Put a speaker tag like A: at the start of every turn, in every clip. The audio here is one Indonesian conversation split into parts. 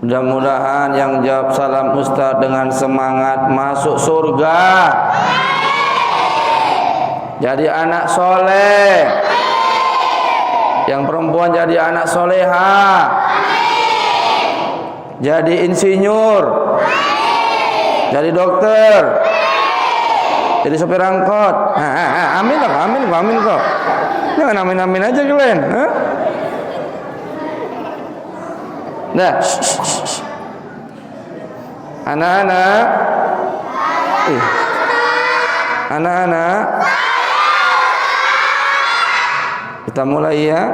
A: Mudah-mudahan yang jawab salam Ustaz dengan semangat masuk surga. Jadi anak soleh. Yang perempuan jadi anak soleha. Jadi insinyur. Jadi dokter. Jadi sopir angkot. Amin kok, amin kok. Jangan amin aja kalian. Nah, anak-anak, anak-anak, kita mulai ya.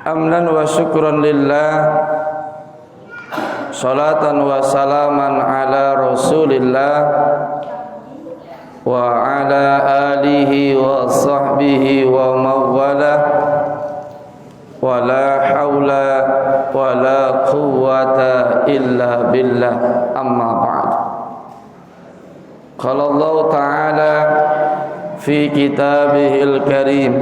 A: Hamdan wa syukran lillah, salatan wa salaman ala rasulillah wa ala alihi wa sahbihi wa mawalah. Wala haula wala quwwata illa billah, amma ba'd. Qala Allah Ta'ala fi kitabihil karim,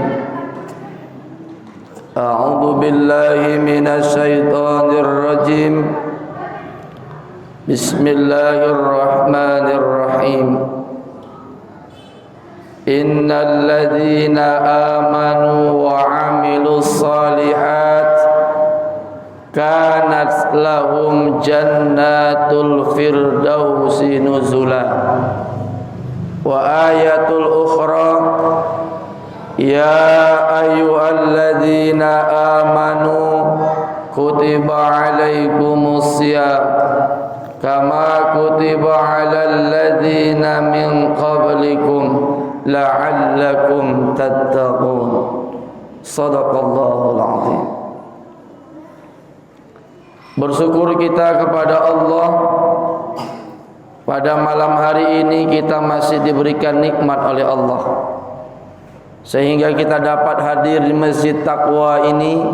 A: a'udzu billahi minasy syaithanir rajim. Bismillahirrahmanirrahim. Innal ladzina amanu wa 'amilus shalihat kanat lahum jannatul firdausi nuzula. Wa ayatul ukhra, ya ayyuhalladzina amanu kutiba 'alaikumus shiyam kama kutiba 'alal ladzina min qablikum la'allakum tattaqun. Shadaqallahul azim. Bersyukur kita kepada Allah, pada malam hari ini kita masih diberikan nikmat oleh Allah sehingga kita dapat hadir di Masjid Taqwa ini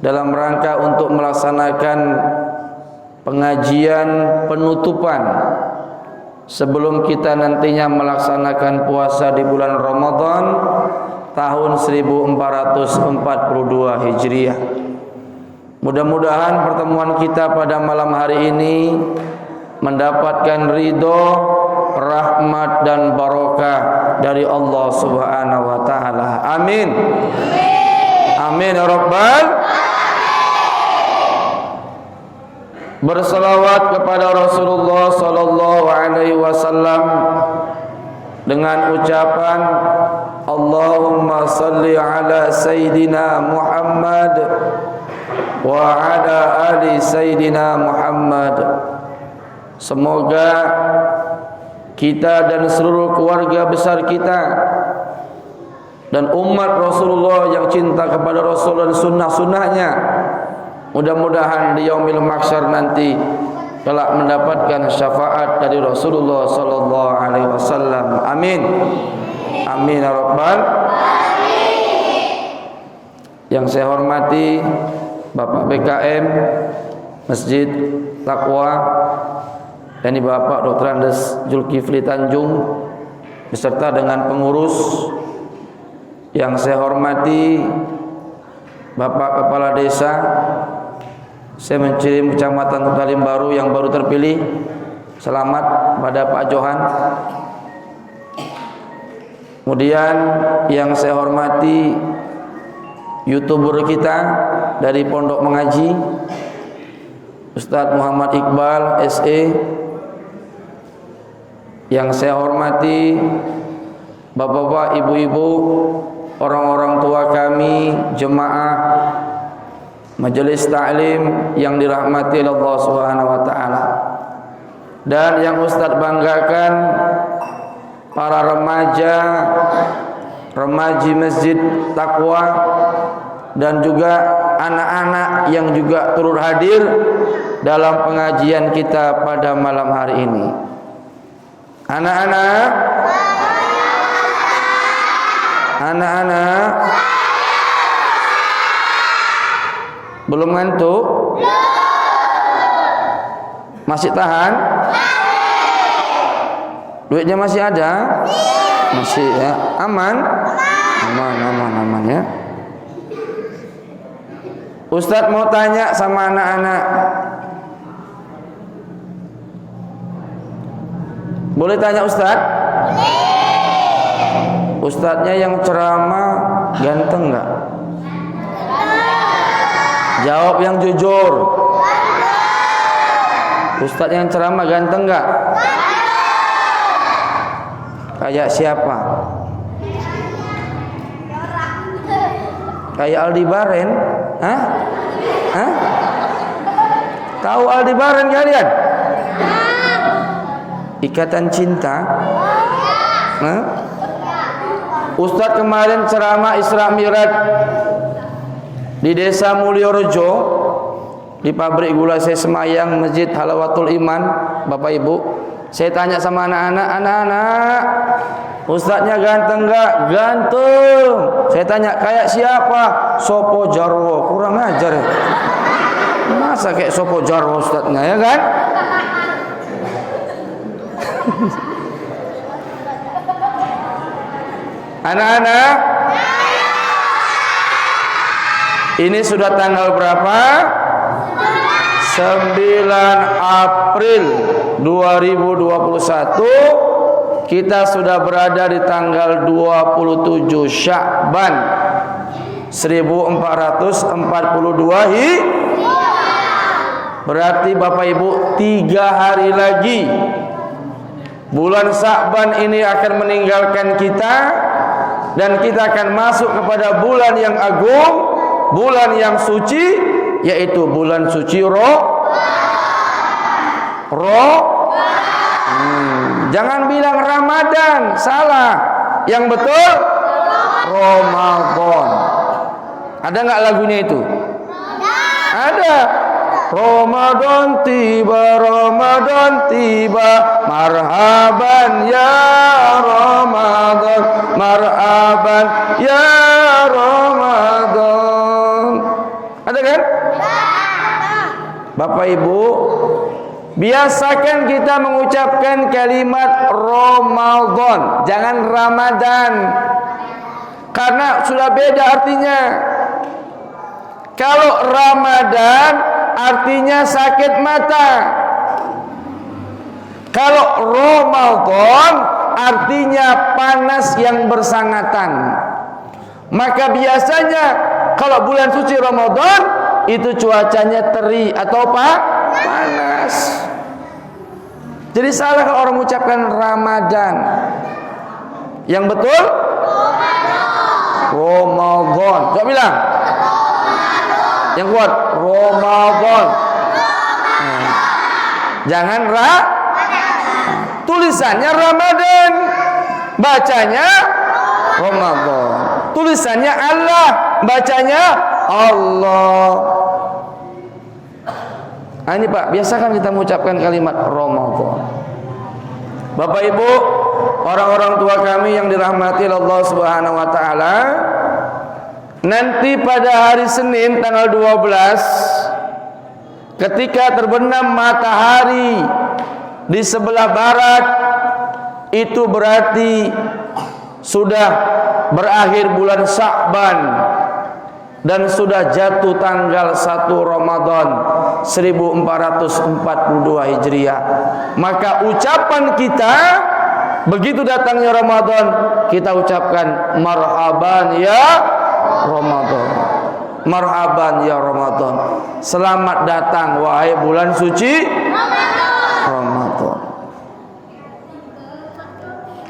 A: dalam rangka untuk melaksanakan pengajian penutupan sebelum kita nantinya melaksanakan puasa di bulan Ramadan tahun 1442 Hijriah. Mudah-mudahan pertemuan kita pada malam hari ini mendapatkan ridho, rahmat dan barokah dari Allah Subhanahu wa taala. Amin. Amin ya rabbal. Bersalawat kepada Rasulullah sallallahu alaihi wasallam dengan ucapan Allahumma salli ala Sayyidina Muhammad wa ala ali Sayyidina Muhammad. Semoga kita dan seluruh keluarga besar kita dan umat Rasulullah yang cinta kepada Rasul dan sunnah-sunnahnya, mudah-mudahan di yaumil mahsyar nanti kelak mendapatkan syafaat dari Rasulullah sallallahu alaihi wasallam. Amin. Amin ya rabbal. Yang saya hormati Bapak BKM Masjid Taqwa, yakni Bapak Dr. Andes Zulkifli Tanjung beserta dengan pengurus. Yang saya hormati Bapak Kepala Desa saya Mencirim Kecamatan Talim Baru yang baru terpilih. Selamat pada Pak Johan. Kemudian yang saya hormati YouTuber kita dari Pondok Mengaji, Ustadz Muhammad Iqbal SE. Yang saya hormati bapak-bapak, ibu-ibu, orang-orang tua kami, jemaah majelis ta'lim yang dirahmati Allah Subhanahu wa taala. Dan yang Ustadz banggakan, para remaja, remaji Masjid Taqwa, dan juga anak-anak yang juga turut hadir dalam pengajian kita pada malam hari ini. Anak-anak, anak-anak, belum ngantuk? Masih tahan? Duitnya masih ada? Masih ya? Aman? Aman ya. Ustadz mau tanya sama anak-anak. Boleh tanya Ustadz? Ustadznya yang ceramah ganteng nggak? Jawab yang jujur. Ustadz yang ceramah ganteng nggak? Kayak siapa? Kayak Aldebaran? Hah? Hah? Tahu Aldebaran kalian? Ikatan Cinta? Hah? Ustadz kemarin ceramah Isra Mi'raj di Desa Mulyorejo, di pabrik gula saya Semayang, Masjid Halawatul Iman. Bapak Ibu, saya tanya sama anak-anak, Ustadznya ganteng enggak? Ganteng. Saya tanya, kayak siapa? Sopo Jarwo. Kurang ajar ya. Masa kayak Sopo Jarwo Ustadznya, ya kan? Anak-anak, ini sudah tanggal berapa? 9 April 2021. Kita sudah berada di tanggal 27 Sya'ban 1442 Berarti Bapak Ibu 3 hari lagi bulan Sya'ban ini akan meninggalkan kita, dan kita akan masuk kepada bulan yang agung, bulan yang suci, yaitu bulan suci Jangan bilang Ramadan, salah. Yang betul Ramadan. Ada nggak lagunya itu? Ada. Ramadan tiba, marhaban ya Ramadan, marhaban ya Ramadan. Ada kan? Bapak Ibu, biasakan kita mengucapkan kalimat Ramadan, jangan Ramadan, karena sudah beda artinya. Kalau Ramadan artinya sakit mata. Kalau Ramadan artinya panas yang bersangatan. Maka biasanya kalau bulan suci Ramadan itu cuacanya terik atau panas. Jadi salah kalau orang mengucapkan Ramadan. Yang betul Ramadan. Coba bilang. Yang kuat Ramadan. Jangan tulisannya Ramadan, bacanya Ramadan. Tulisannya Allah, bacanya Allah. Nah, ini Pak, biasakan kita mengucapkan kalimat Ramadan. Bapak Ibu, orang-orang tua kami yang dirahmati Allah Subhanahu wa taala, nanti pada hari Senin tanggal 12, ketika terbenam matahari di sebelah barat, itu berarti sudah berakhir bulan Sya'ban dan sudah jatuh tanggal 1 Ramadan 1442 Hijriah. Maka ucapan kita begitu datangnya Ramadan, kita ucapkan marhaban ya Ramadan, marhaban ya Ramadan. Selamat datang wahai bulan suci Ramadan.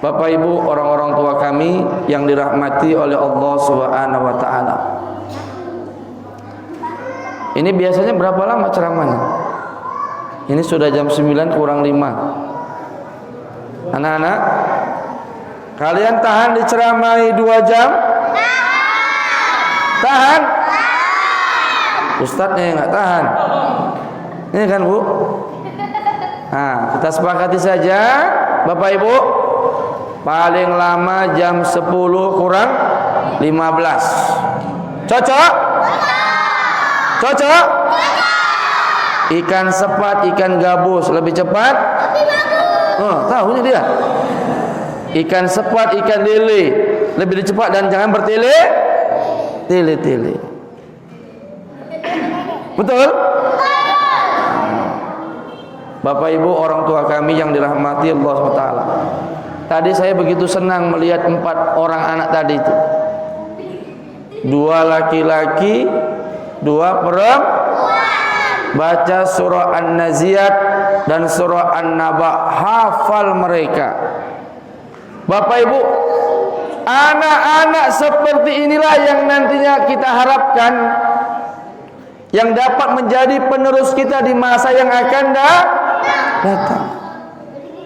A: Bapak Ibu, orang-orang tua kami yang dirahmati oleh Allah Subhanahu wa taala. Ini biasanya berapa lama ceramahnya? Ini sudah jam 9 kurang 5. Anak-anak, kalian tahan diceramahi 2 jam? Tahan? Ustadznya yang nggak tahan. Ini kan Bu? Nah, kita sepakati saja Bapak Ibu, paling lama jam 10 kurang 15. Cocok? Cocok? Ikan sepat, ikan gabus lebih cepat? Oh, tahunya dia. Ikan sepat, ikan lele lebih cepat dan jangan bertele-tele. Betul? Bapak Ibu orang tua kami yang dirahmati Allah SWT. Tadi saya begitu senang melihat 4 orang anak tadi itu. 2 laki-laki, 2 perempuan. Baca surah An-Naziat dan surah An-Naba, hafal mereka. Bapak Ibu, anak-anak seperti inilah yang nantinya kita harapkan yang dapat menjadi penerus kita di masa yang akan datang.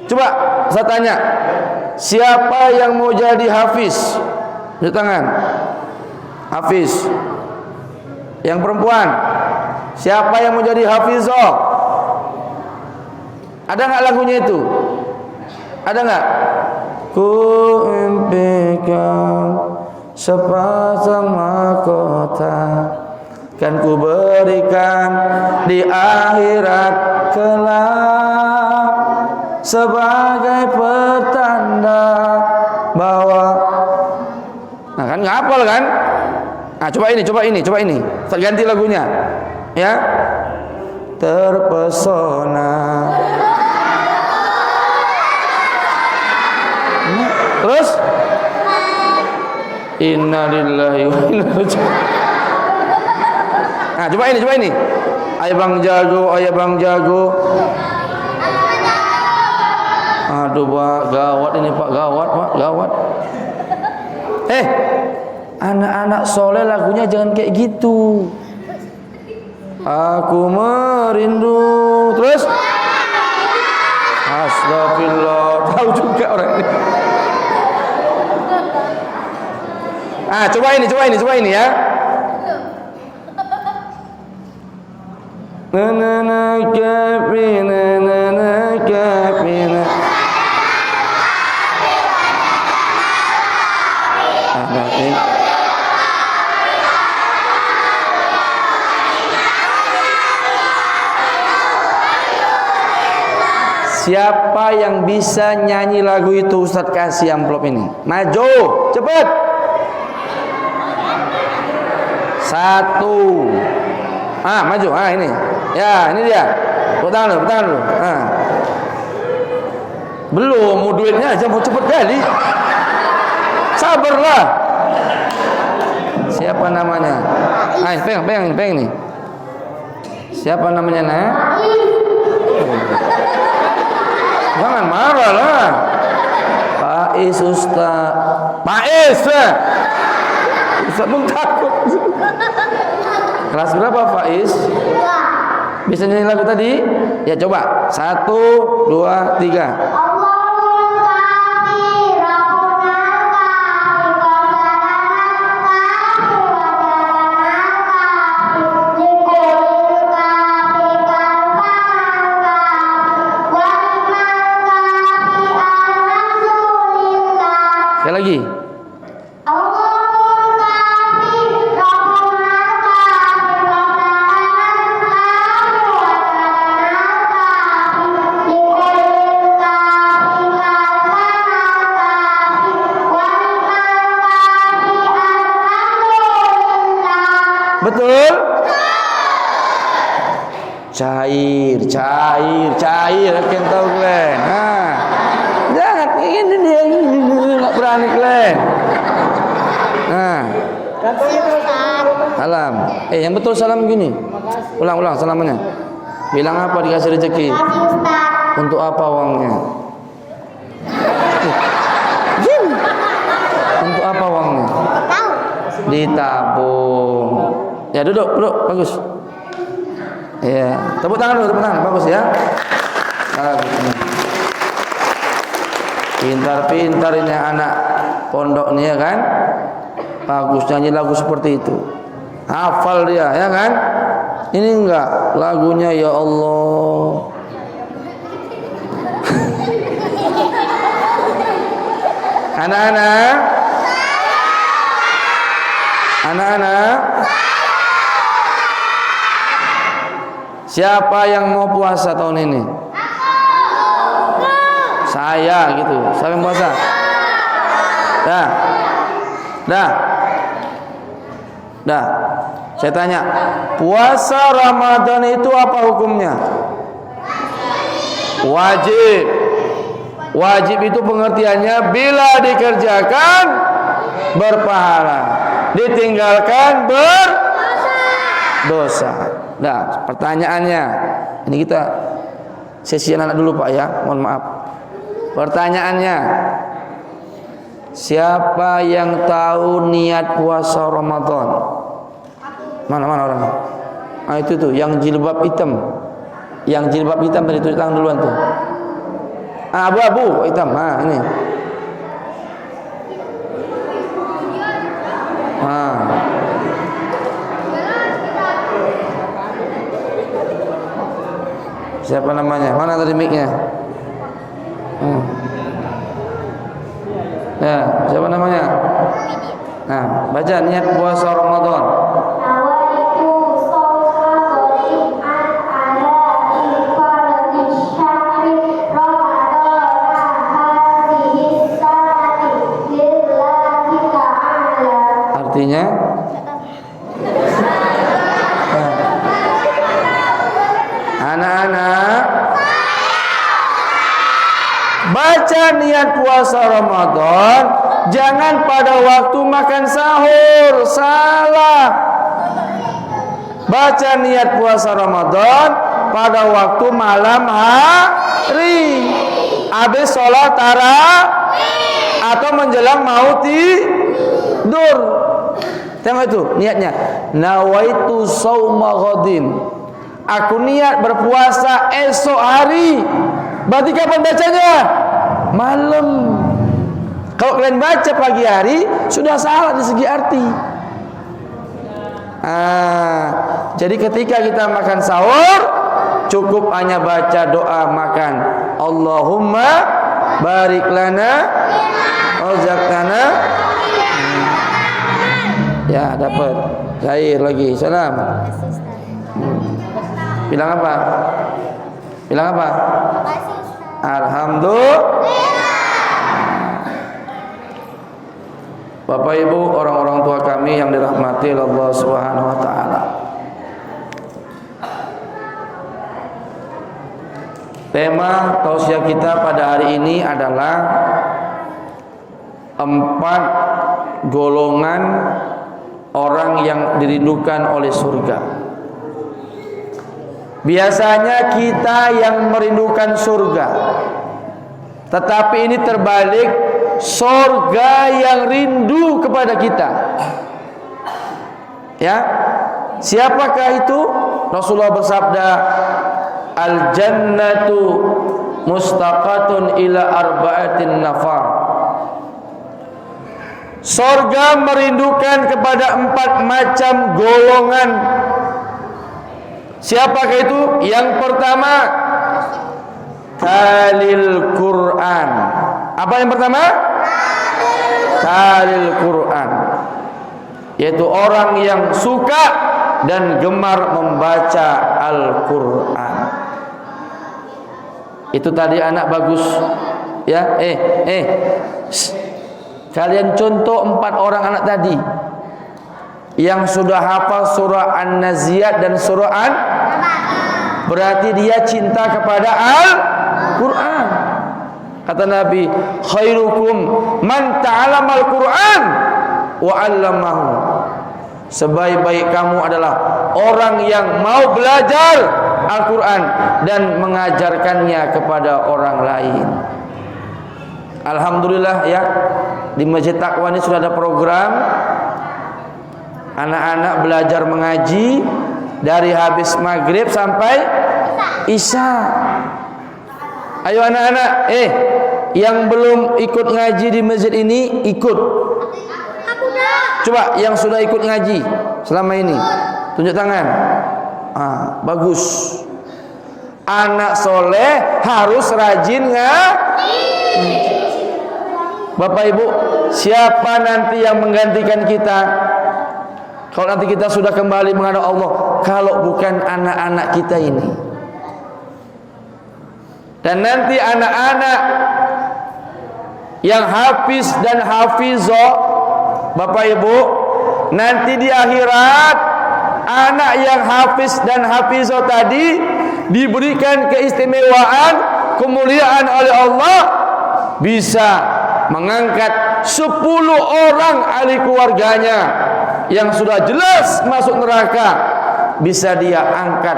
A: Coba saya tanya, siapa yang mau jadi hafiz? Di tangan. Hafiz. Yang perempuan. Siapa yang mau jadi hafizah? Ada enggak lagunya itu? Ada enggak? Ku impikan sepasang mahkota kan ku berikan di akhirat kelak sebagai pertanda bahwa. Nah kan ngapal kan? Nah coba ini. Saya ganti lagunya. Ya. Terpesona. Terus innalillahi wa inna ilaihi raji'un. Nah, coba ini. Ayah Bang Jago. Aduh, Pak, gawat ini, Pak, gawat. Anak-anak soleh lagunya jangan kayak gitu. Aku merindu. Terus astagfirullah. Tahu juga orang ini. Coba ini ya. Na kafina. Siapa yang bisa nyanyi lagu itu, Ustaz kasih amplop ini. Maju, cepat. 1. Maju. Ini. Ya, ini dia. Tepuk tangan dulu. Belum, mau duitnya aja mau cepet kali. Sabarlah. Siapa namanya? Pegang nih. Siapa namanya, Nak? Jangan marah lah. Faiz Ustaz. Faiz. Ustaz pun takut. Kelas berapa Faiz? Bisa nyanyi lagu tadi? Ya coba. 1, 2, 3. Sekali lagi. Betul? Cair, akan tahu Glenn. Jangan ini dia enggak berani Glenn. Salam. Yang betul salam gini. Ulang salamnya. Bilang apa dikasih rezeki? Untuk apa uangnya? Untuk apa uangnya? Ditabung. Ya duduk, bagus. Ya, tepuk tangan dulu, bagus ya. Pintar ini anak pondok nih ya kan. Bagus nyanyi lagu seperti itu. Hafal dia ya kan. Ini enggak lagunya ya Allah. Anak-anak, siapa yang mau puasa tahun ini? Saya gitu. Siapa yang puasa? Dah. Saya tanya, puasa Ramadan itu apa hukumnya? Wajib. Wajib itu pengertiannya bila dikerjakan berpahala, ditinggalkan berdosa. Nah, pertanyaannya, ini kita sesi anak dulu Pak ya, mohon maaf. Pertanyaannya, siapa yang tahu niat puasa Ramadan? Mana orangnya? Ah itu tuh, yang jilbab hitam. Yang jilbab hitam tadi tuh, tangan duluan tuh. Ah, abu-abu hitam. Ah, ini. Ah. Siapa namanya? Mana tadi mic-nya? Ya, siapa namanya? Nah, baca niat puasa Ramadan. Artinya anak-anak baca niat puasa Ramadan jangan pada waktu makan sahur, salah. Baca niat puasa Ramadan pada waktu malam hari, habis sholat tarawih atau menjelang mau tidur. Tengok itu niatnya. Nawaitu shauma ghadin. Aku niat berpuasa esok hari. Berarti kapan bacanya? Malam. Kalau kalian baca pagi hari sudah salah di segi arti. Jadi ketika kita makan sahur cukup hanya baca doa makan. Allahumma barik lana razaqtana. Ya, dapat. Cair lagi. Salam. Bilang apa? Bilang apa? Alhamdulillah. Bapak Ibu, orang-orang tua kami yang dirahmati Allah Subhanahu wa taala. Tema tausiah kita pada hari ini adalah 4 golongan orang yang dirindukan oleh surga. Biasanya kita yang merindukan surga, tetapi ini terbalik, surga yang rindu kepada kita. Ya, siapakah itu? Rasulullah bersabda, al-jannatu mustaqatun ila arba'atin nafar. Surga merindukan kepada 4 macam golongan. Siapakah itu? Yang pertama, talil Quran. Apa yang pertama? Talil Quran, yaitu orang yang suka dan gemar membaca Al-Quran. Itu tadi anak bagus. Ya, kalian contoh 4 orang anak tadi yang sudah hafal surah An-Naziat dan surah berarti dia cinta kepada Al-Quran. Kata Nabi, khairukum man ta'alamal Quran wa 'allamahu. Sebaik-baik kamu adalah orang yang mau belajar Al-Quran dan mengajarkannya kepada orang lain. Alhamdulillah ya, di Masjid Taqwa ini sudah ada program anak-anak belajar mengaji dari habis maghrib sampai isya. Ayo anak-anak, yang belum ikut ngaji di masjid ini ikut. Coba yang sudah ikut ngaji selama ini, tunjuk tangan. Bagus. Anak soleh harus rajin ngaji. Bapak Ibu, siapa nanti yang menggantikan kita? Kalau nanti kita sudah kembali menghadap Allah, kalau bukan anak-anak kita ini. Dan nanti anak-anak yang hafiz dan hafizah, Bapak Ibu, nanti di akhirat anak yang hafiz dan hafizah tadi diberikan keistimewaan, kemuliaan oleh Allah, bisa mengangkat 10 orang ahli keluarganya yang sudah jelas masuk neraka, bisa dia angkat,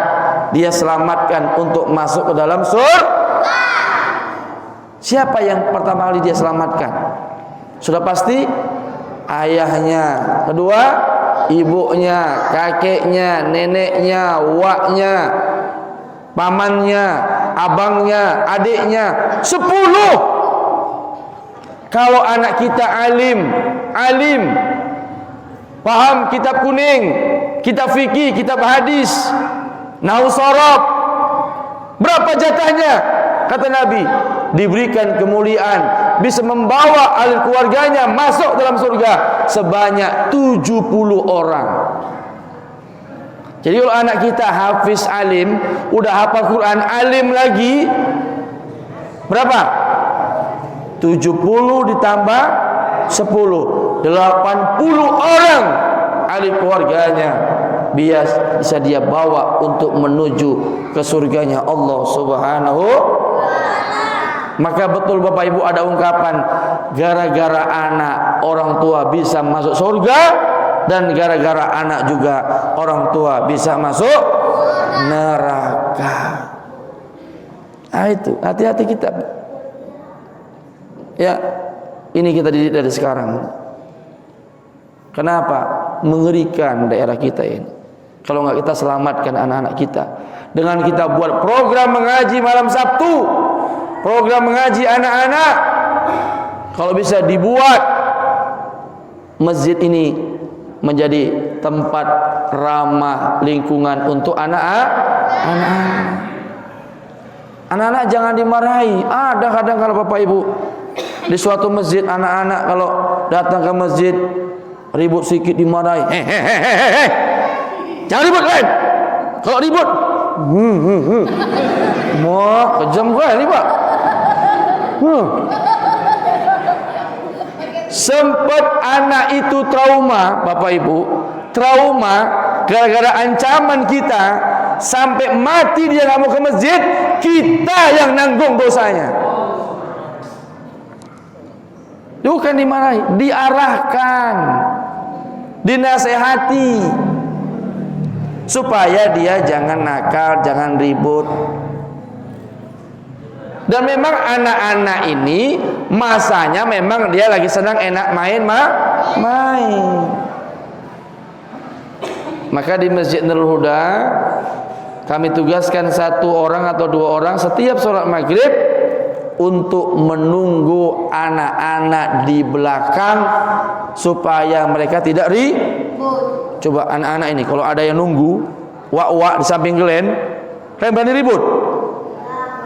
A: dia selamatkan untuk masuk ke dalam surga. Siapa yang pertama kali dia selamatkan? Sudah pasti ayahnya, kedua ibunya, kakeknya, neneknya, waknya, pamannya, abangnya, adiknya, 10. Kalau anak kita alim, paham kitab kuning, kitab fikih, kitab hadis, nahwu sharaf, berapa jatahnya? Kata Nabi, diberikan kemuliaan, bisa membawa ahli keluarganya masuk dalam surga sebanyak 70 orang. Jadi kalau anak kita hafiz alim, udah hafal Quran, alim lagi, berapa? 70 ditambah 10, 80 orang ahli keluarganya bisa dia bawa untuk menuju ke surganya Allah Subhanahu. Maka betul Bapak Ibu, ada ungkapan, gara-gara anak orang tua bisa masuk surga, dan gara-gara anak juga orang tua bisa masuk neraka. Nah itu, hati-hati kita. Ya, ini kita didik dari sekarang. Kenapa? Mengerikan daerah kita ini. Kalau nggak kita selamatkan anak-anak kita dengan kita buat program mengaji malam Sabtu, program mengaji anak-anak, kalau bisa dibuat masjid ini menjadi tempat ramah lingkungan untuk anak-anak jangan dimarahi. Ada kadang kalau Bapak Ibu di suatu masjid, anak-anak kalau datang ke masjid ribut sedikit dimarahi. Jangan ribut kan? Kalau ribut, mau kejam kali Pak. Sempat anak itu trauma, Bapak Ibu, trauma gara-gara ancaman kita, sampai mati dia nggak mau ke masjid, kita yang nanggung dosanya. Bukan dimarahi, diarahkan, dinasehati, supaya dia jangan nakal, jangan ribut. Dan memang anak-anak ini masanya memang dia lagi senang enak main. Maka di Masjid Nurul Huda kami tugaskan 1 orang atau 2 orang setiap sholat maghrib untuk menunggu anak-anak di belakang supaya mereka tidak ribut. Coba anak-anak ini kalau ada yang nunggu wak-wak di samping kalian berani ribut?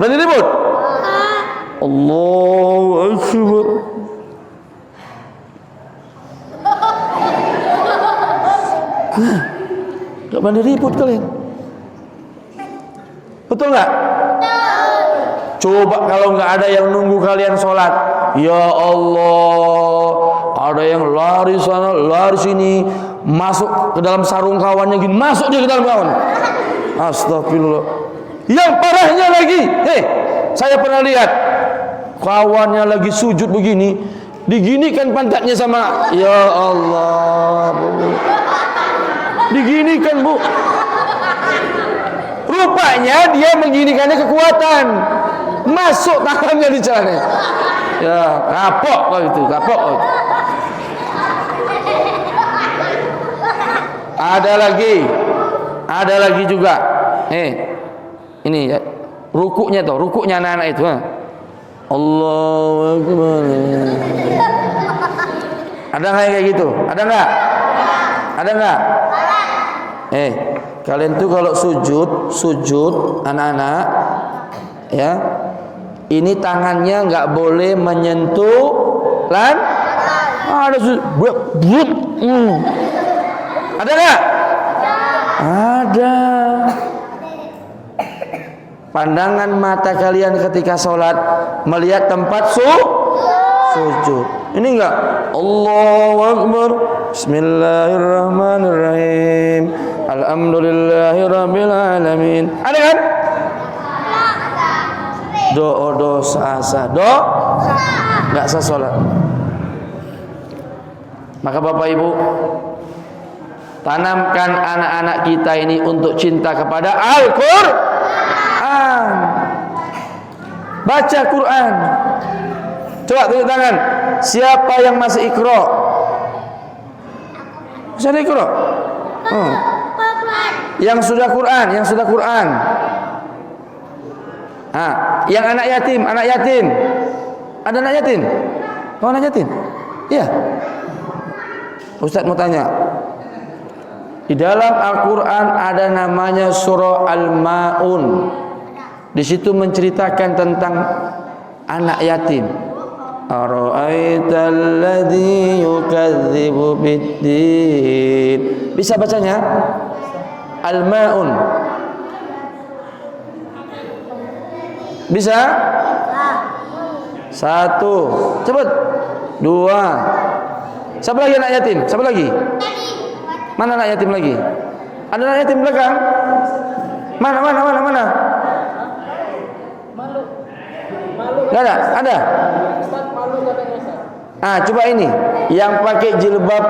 A: Berani ribut? Allahu Akbar. Gak berani ribut kalian. Betul gak? Coba kalau nggak ada yang nunggu kalian sholat, ya Allah, ada yang lari sana, lari sini, masuk ke dalam sarung kawannya gini, masuk dia ke dalam kawan. Astagfirullah. Yang parahnya lagi, saya pernah lihat kawannya lagi sujud begini, diginikan pantatnya sama, ya Allah, Bu. Diginikan, Bu. Rupanya dia mengginikannya kekuatan. Masuk tangannya di celana. Ya, kapok kok itu, kapok kok. Ada lagi juga. Ini ya, rukuknya anak-anak itu. Allahu Akbar. Ada nggak kayak gitu? Ada nggak? Ada nggak? Kalian tuh kalau sujud anak-anak, ya, ini tangannya nggak boleh menyentuh ada ada nggak? Ada. Pandangan mata kalian ketika sholat melihat tempat sujud. Ini enggak? Allahu Akbar. Bismillahirrahmanirrahim. Alhamdulillahirabbil alamin. Ada kan? Do sa do enggak sah salat. Maka Bapak Ibu, tanamkan anak-anak kita ini untuk cinta kepada Al-Qur'an. Baca Quran. Coba tunjuk tangan. Siapa yang masih Iqra? Masih ada Iqra? Yang sudah Quran, yang anak yatim. Ada anak yatim? Oh, anak yatim? Iya. Ustaz mau tanya. Di dalam Al-Quran ada namanya surah Al-Ma'un. Di situ menceritakan tentang anak yatim. Ara'aital ladzi yukadzibu biddin. Bisa bacanya? Al-Ma'un. Bisa? 1. Cepat. 2. Siapa lagi anak yatim? Siapa lagi? Mana anak yatim lagi? Ada anak yatim belakang? Mana? Gak ada? Ada? Coba ini yang pakai jilbab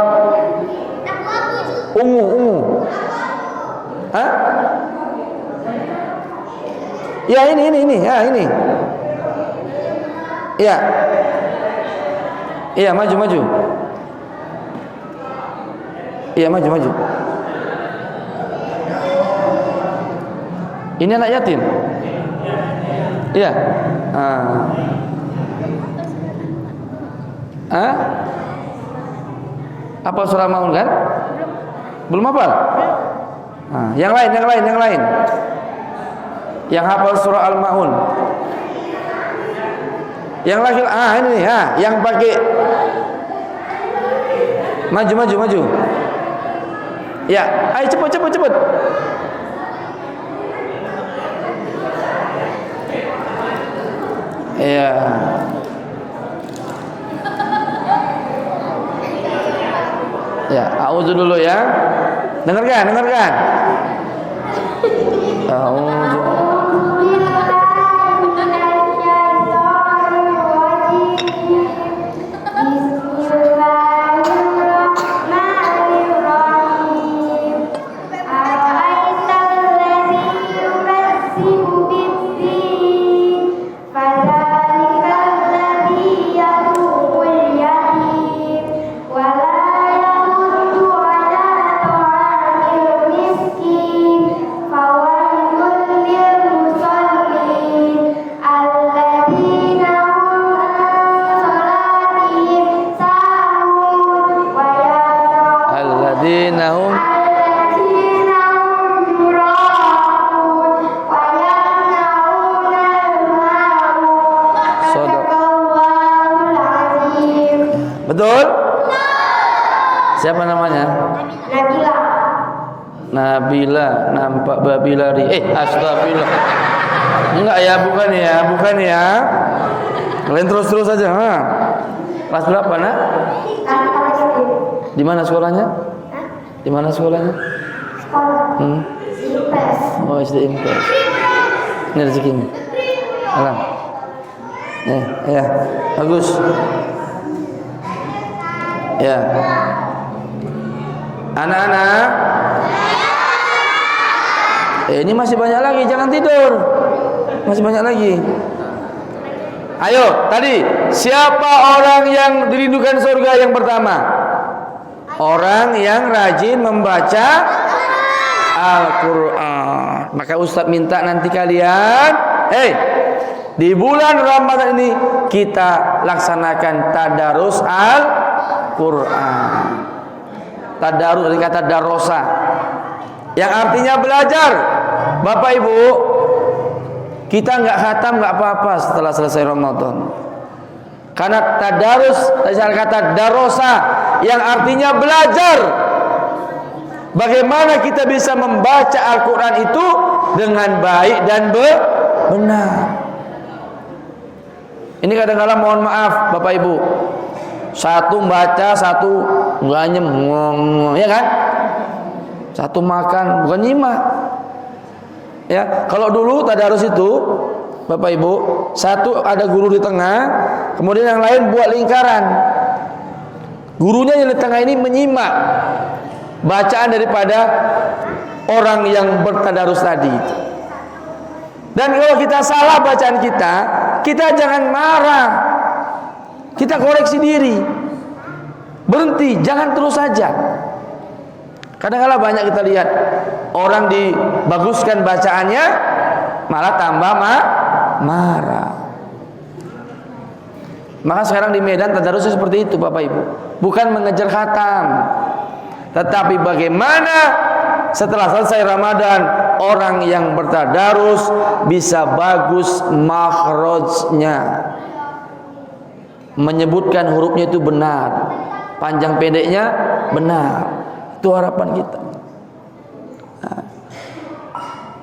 A: ungu. Hah? Ya ini. Ya ini. Ya. Iya, maju. Iya, maju. Ini anak yatim. Iya. Apa surah Maun kan? Belum hafal? Yang lain. Yang hafal surah Al-Maun. Yang lagi ini yang pakai maju. Ya, ayo cepat. Ya. Ya, auzu dulu ya. Dengarkan. Auzu. Betul? Siapa namanya? Nabila. Nampak babi lari. Astagfirullah. Enggak ya, bukan ya. Kalian terus saja. Kelas berapa, Nak? Di mana sekolahnya? Sekolah. Oh, SD Impes. Ini rezekinya. Alam. Ya, bagus. Ya. Anak-anak. Ini masih banyak lagi, jangan tidur. Masih banyak lagi. Ayo, tadi siapa orang yang dirindukan surga yang pertama? Orang yang rajin membaca Al-Quran. Maka Ustaz minta nanti kalian, di bulan Ramadan ini kita laksanakan tadarus Al-Quran. Tadarus dari kata darosa, yang artinya belajar. Bapak Ibu, kita nggak khatam nggak apa-apa setelah selesai Ramadan. Karena tadarus dari kata darosa, yang artinya belajar. Bagaimana kita bisa membaca Al-Quran itu dengan baik dan benar. Ini kadang-kadang mohon maaf Bapak Ibu, satu baca, satu nganyem, ya kan? Satu makan, bukan nyimak. Ya, kalau dulu tadarus itu, Bapak Ibu, satu ada guru di tengah, kemudian yang lain buat lingkaran. Gurunya yang di tengah ini menyimak bacaan daripada orang yang bertadarus tadi. Dan kalau kita salah bacaan kita jangan marah. Kita koreksi diri. Berhenti, jangan terus saja. Kadang-kadang banyak kita lihat orang dibaguskan bacaannya malah tambah marah. Maka sekarang di Medan tadarus seperti itu Bapak Ibu. Bukan mengejar khatam, tetapi bagaimana setelah selesai Ramadan orang yang bertadarus bisa bagus makhrajnya, menyebutkan hurufnya itu benar, panjang pendeknya benar. Itu harapan kita.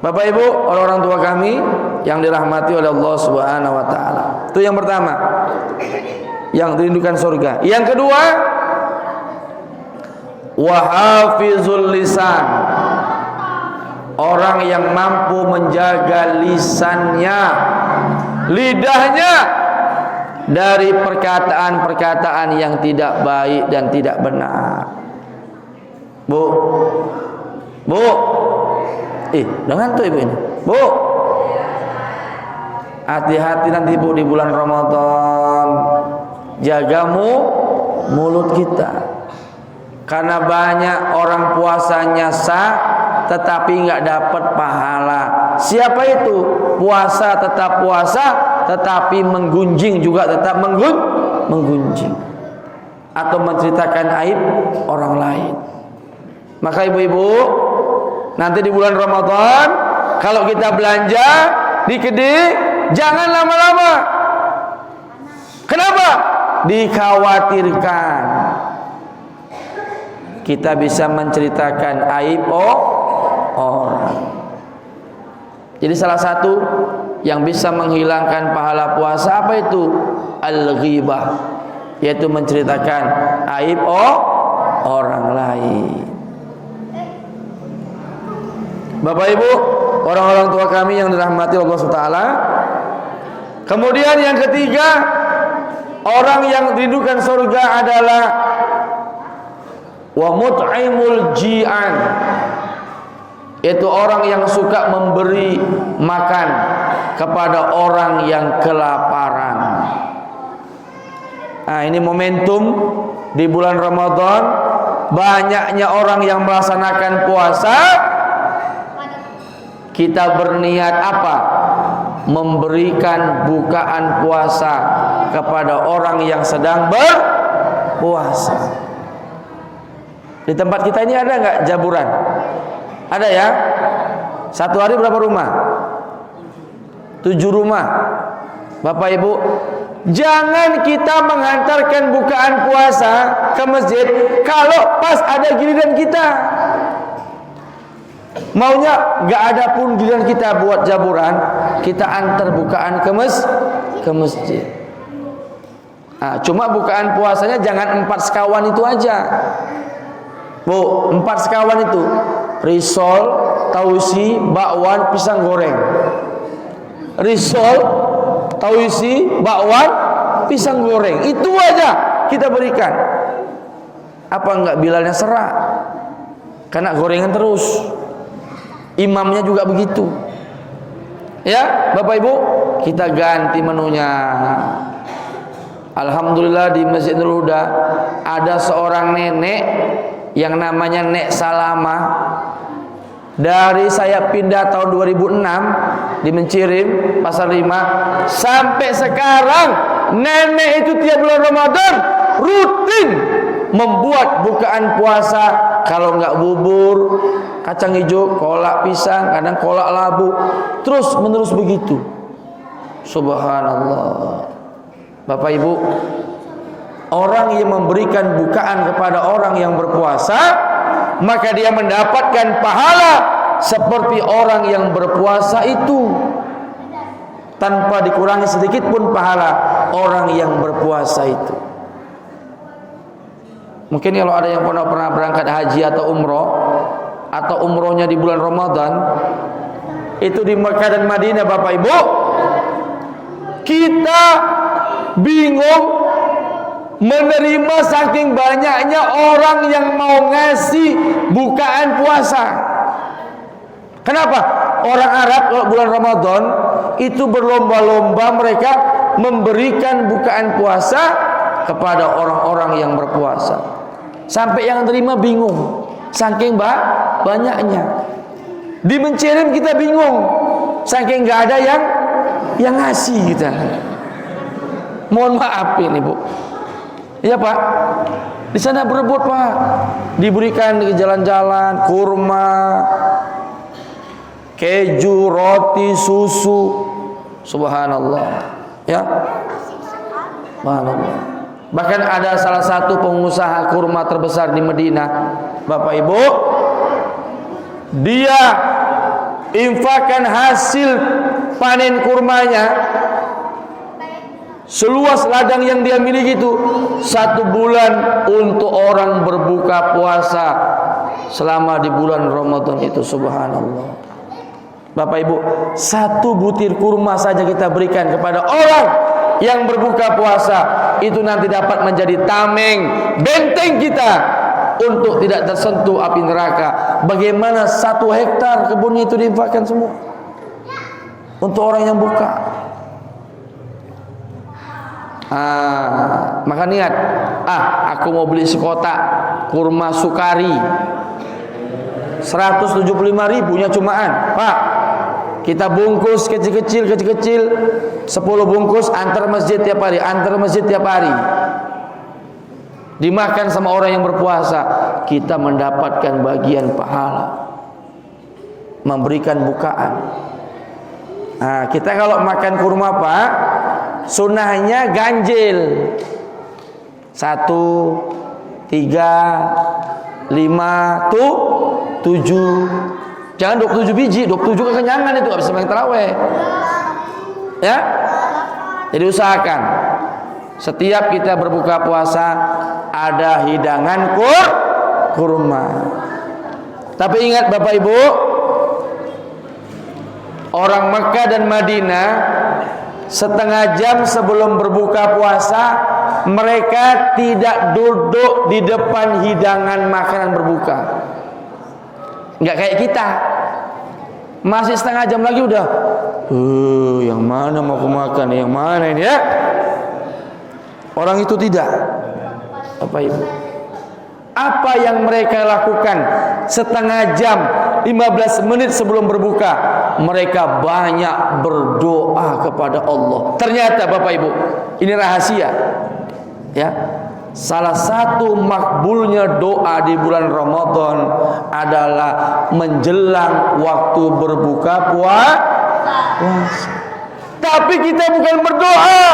A: Bapak Ibu, orang-orang tua kami yang dirahmati oleh Allah Subhanahu wa taala. Itu yang pertama, yang dirindukan surga. Yang kedua, wa hafizul lisan. Orang yang mampu menjaga lisannya, lidahnya dari perkataan-perkataan yang tidak baik dan tidak benar. Bu, dengan tuh ibu ini, Bu. Hati-hati nanti Bu di bulan Ramadan, jaga mulut kita, karena banyak orang puasanya sah, tetapi nggak dapat pahala. Siapa itu? Puasa tetap puasa, tetapi menggunjing juga tetap menggunjing, atau menceritakan aib orang lain. Maka ibu-ibu, nanti di bulan Ramadan kalau kita belanja di kedai, jangan lama-lama. Kenapa? Dikhawatirkan kita bisa menceritakan aib orang. Jadi salah satu yang bisa menghilangkan pahala puasa apa itu? Al-ghibah, yaitu menceritakan aib orang lain. Bapak Ibu, orang-orang tua kami yang dirahmati Allah SWT. Kemudian yang ketiga, orang yang dirindukan surga adalah wa mut'imul ji'an, yaitu orang yang suka memberi makan kepada orang yang kelaparan. Nah, ini momentum di bulan Ramadan, banyaknya orang yang melaksanakan puasa. Kita berniat apa? Memberikan bukaan puasa kepada orang yang sedang berpuasa. Di tempat kita ini ada nggak jaburan? Ada ya? Satu hari berapa rumah? 7 rumah. Bapak Ibu, jangan kita menghantarkan bukaan puasa ke masjid kalau pas ada giliran kita. Maunya gak ada pun giliran kita buat jaburan, kita antar bukaan ke masjid. Nah, cuma bukaan puasanya jangan 4 sekawan itu aja. Bu, 4 sekawan itu risol, tausi, bakwan, pisang goreng. Risol, tausi, bakwan, pisang goreng. Itu aja kita berikan. Apa enggak Bilalnya serak? Karena gorengan terus. Imamnya juga begitu. Ya, Bapak Ibu, kita ganti menunya. Alhamdulillah di Masjid Nurul Huda ada seorang nenek yang namanya Nek Salamah. Dari saya pindah tahun 2006 di Mencirim, Pasar 5, sampai sekarang nenek itu tiap bulan Ramadan rutin membuat bukaan puasa. Kalau enggak bubur, kacang hijau, kolak pisang, kadang kolak labu, terus menerus begitu. Subhanallah. Bapak Ibu, orang yang memberikan bukaan kepada orang yang berpuasa, maka dia mendapatkan pahala seperti orang yang berpuasa itu, tanpa dikurangi sedikit pun pahala orang yang berpuasa itu. Mungkin kalau ada yang pernah berangkat haji atau umroh, atau umrohnya di bulan Ramadan, itu di Mekah dan Madinah, Bapak Ibu, kita bingung menerima saking banyaknya orang yang mau ngasih bukaan puasa. Kenapa? Orang Arab kalau bulan Ramadan itu berlomba-lomba mereka memberikan bukaan puasa kepada orang-orang yang berpuasa. Sampai yang terima bingung, saking banyaknya. Di Mencirim kita bingung, saking nggak ada yang ngasih kita. Mohon maaf ini Bu. Iya Pak. Di sana berebut Pak. Diberikan ke jalan-jalan kurma, keju, roti, susu. Subhanallah. Ya. Subhanallah. Bahkan ada salah satu pengusaha kurma terbesar di Madinah, Bapak Ibu, dia infakkan hasil panen kurmanya seluas ladang yang dia miliki itu 1 bulan untuk orang berbuka puasa selama di bulan Ramadan itu. Subhanallah. Bapak Ibu, 1 butir kurma saja kita berikan kepada orang yang berbuka puasa, itu nanti dapat menjadi tameng, benteng kita untuk tidak tersentuh api neraka. Bagaimana 1 hektar kebunnya itu diinfakkan semua untuk orang yang buka. Maka niat, aku mau beli sekotak kurma sukari 175.000-nya cumaan, Pak. Kita bungkus kecil-kecil 10 bungkus antar masjid tiap hari. Dimakan sama orang yang berpuasa, kita mendapatkan bagian pahala memberikan bukaan. Kita kalau makan kurma Pak, sunnahnya ganjil 1, 3, 5, 7. Jangan 27 biji, 27 kekenyangan itu, habis sembahyang tarawih. Ya? Jadi usahakan setiap kita berbuka puasa ada hidangan kurma. Tapi ingat Bapak Ibu, orang Mekah dan Madinah setengah jam sebelum berbuka puasa mereka tidak duduk di depan hidangan makanan berbuka. Enggak kayak kita. Masih setengah jam lagi udah yang mana mau aku makan, yang mana ini ya. Orang itu tidak. Bapak Ibu, apa yang mereka lakukan setengah jam 15 menit sebelum berbuka, mereka banyak berdoa kepada Allah. Ternyata Bapak Ibu, ini rahasia ya. Salah satu makbulnya doa di bulan Ramadan adalah menjelang waktu berbuka puasa. Tapi kita bukan berdoa,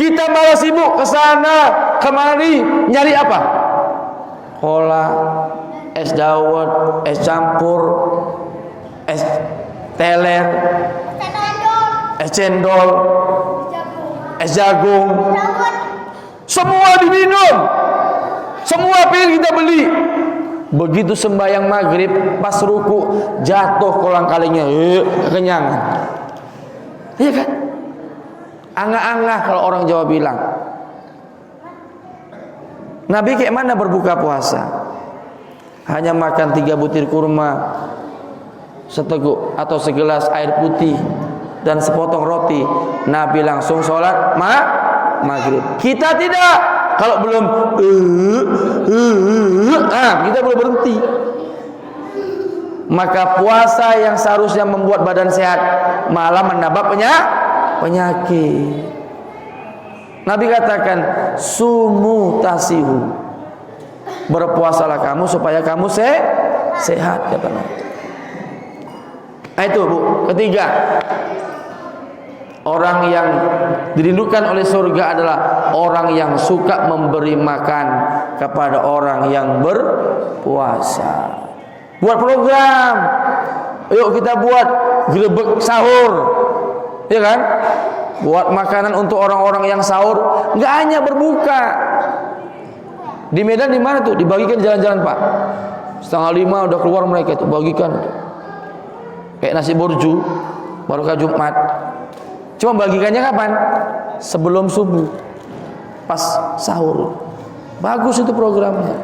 A: kita malah sibuk ke sana kemari nyari apa? Cola, es dawet, es campur, es teler, es cendol, es jagung. Semua diminum, semua pengen kita beli. Begitu sembahyang maghrib, pas ruku jatuh kolang-kalingnya, kekenyangan. Iya kan? Angah-angah kalau orang Jawa bilang. Nabi kayak mana berbuka puasa? Hanya makan 3 butir kurma, seteguk atau segelas air putih dan sepotong roti. Nabi langsung sholat maghrib. Kita tidak. Kalau belum kita belum berhenti. Maka puasa yang seharusnya membuat badan sehat malah menambah penyakit. Nabi katakan sumu tasihu, berpuasalah kamu supaya kamu sehat, kata Nabi. Itu Bu, ketiga, orang yang dirindukan oleh surga adalah orang yang suka memberi makan kepada orang yang berpuasa. Buat program, yuk kita buat grebek sahur, ya kan? Buat makanan untuk orang-orang yang sahur, nggak hanya berbuka. Di Medan di mana tuh? Dibagikan jalan-jalan Pak. 4:30 udah keluar mereka itu bagikan. Kayak nasi burju barokah Jumat. Cuma bagikannya kapan? Sebelum subuh. Pas sahur. Bagus itu programnya.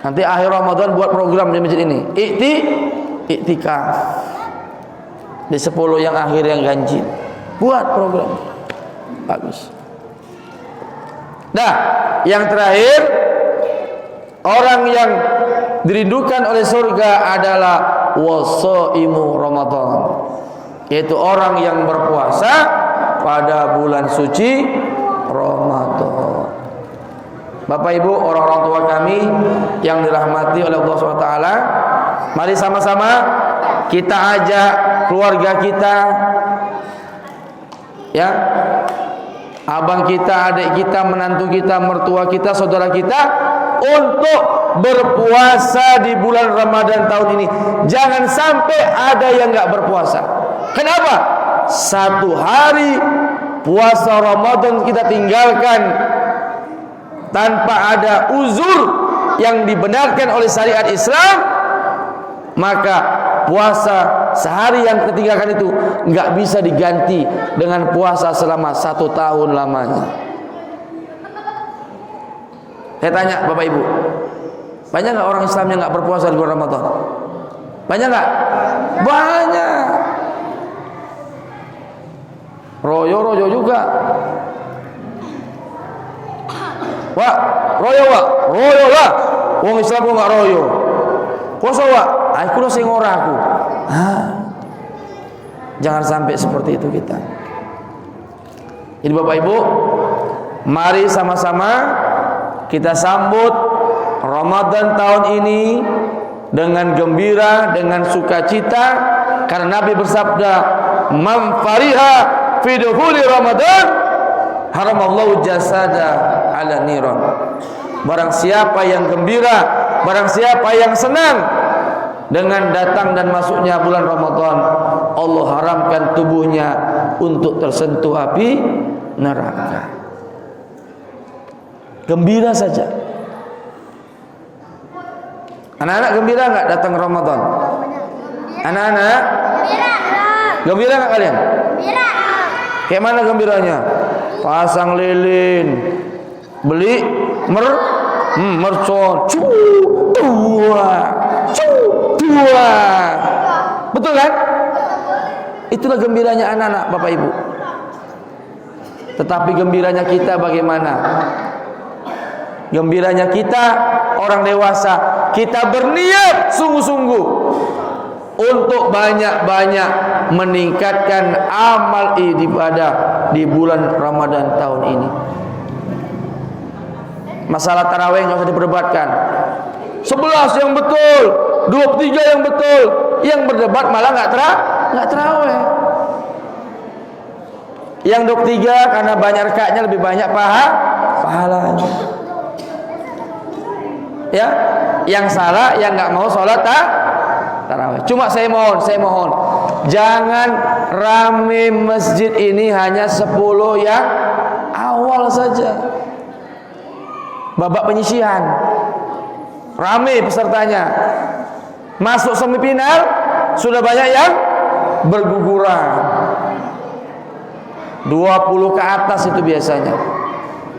A: Nanti akhir Ramadan buat program di masjid ini. Iktikaf. Di 10 yang akhir yang ganjil. Buat program. Bagus. Nah, yang terakhir, orang yang dirindukan oleh surga adalah wasaimu Ramadan, yaitu orang yang berpuasa pada bulan suci Ramadan. Bapak Ibu, orang-orang tua kami yang dirahmati oleh Allah SWT, mari sama-sama kita ajak keluarga kita, ya, abang kita, adik kita, menantu kita, mertua kita, saudara kita, untuk berpuasa di bulan Ramadan tahun ini. Jangan sampai ada yang nggak berpuasa. Kenapa? 1 hari puasa Ramadan kita tinggalkan tanpa ada uzur yang dibenarkan oleh syariat Islam, maka puasa sehari yang kita tinggalkan itu nggak bisa diganti dengan puasa selama 1 tahun lamanya. Saya tanya Bapak Ibu, banyak nggak orang Islam yang nggak berpuasa di bulan Ramadan? Banyak nggak? Banyak. Royo juga. Wah, royo lah. Wong Islam kok nggak royo? Puasa wak, aku lo sing ora aku. Jangan sampai seperti itu kita. Jadi Bapak Ibu, mari sama-sama kita sambut Ramadan tahun ini dengan gembira, dengan sukacita, karena Nabi bersabda, "Man fariha fi dukhuli Ramadan, haramallahu jasada ala niran." Barang siapa yang gembira, barang siapa yang senang dengan datang dan masuknya bulan Ramadan, Allah haramkan tubuhnya untuk tersentuh api neraka. Gembira saja. Anak-anak gembira nggak datang Ramadan? Anak-anak gembira nggak kalian? Gembira. Kayak mana gembiranya? Pasang lilin, beli mercon, dua. Betul kan? Itulah gembiranya anak-anak Bapak Ibu. Tetapi gembiranya kita bagaimana? Gembiranya kita orang dewasa, kita berniat sungguh-sungguh untuk banyak-banyak meningkatkan amal ibadah di bulan Ramadan tahun ini. Masalah tarawih nggak usah diperdebatkan. 11 yang betul, 23 yang betul. Yang berdebat malah nggak tarawih. Yang 23 karena banyak rakaatnya lebih banyak pahalanya. Ya, yang salah yang nggak mau sholat tarawih. Cuma saya mohon, jangan rame masjid ini hanya 10 yang awal saja. Babak penyisihan, rame pesertanya. Masuk semifinal sudah banyak yang berguguran. 20 ke atas itu biasanya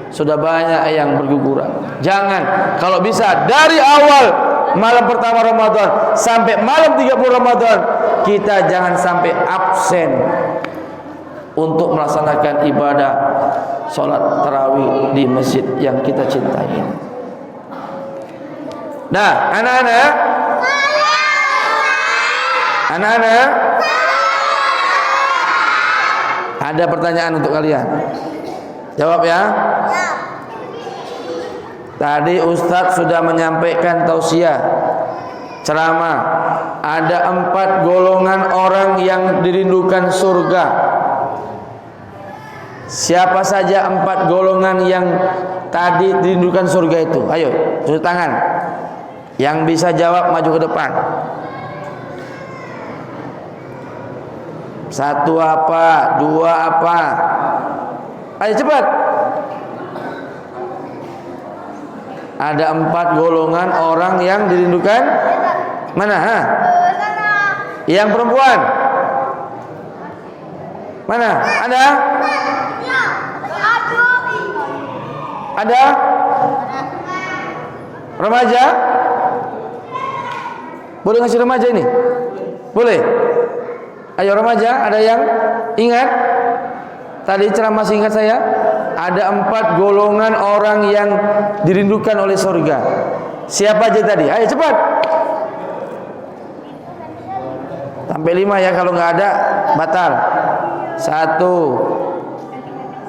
A: sudah banyak yang berguguran. Jangan, kalau bisa dari awal malam pertama Ramadan sampai malam 30 Ramadan, kita jangan sampai absen untuk melaksanakan ibadah sholat tarawih di masjid yang kita cintai. Nah, anak-anak, ada pertanyaan untuk kalian. Jawab ya. Tadi Ustadz sudah menyampaikan tausiah, ceramah. Ada 4 golongan orang yang dirindukan surga. Siapa saja 4 golongan yang tadi dirindukan surga itu? Ayo, tunjuk tangan. Yang bisa jawab maju ke depan. 1 apa? 2 apa? Ayo cepat. Ada 4 golongan orang yang dirindukan. Mana? Ha? Yang perempuan. Mana? Ada? Ada? Remaja? Boleh ngasih remaja ini? Boleh? Ayo remaja, ada yang ingat? Tadi ceramah singkat saya, ada 4 golongan orang yang dirindukan oleh surga. Siapa aja tadi? Ayo cepat. Sampai 5 ya, kalau nggak ada batal. 1,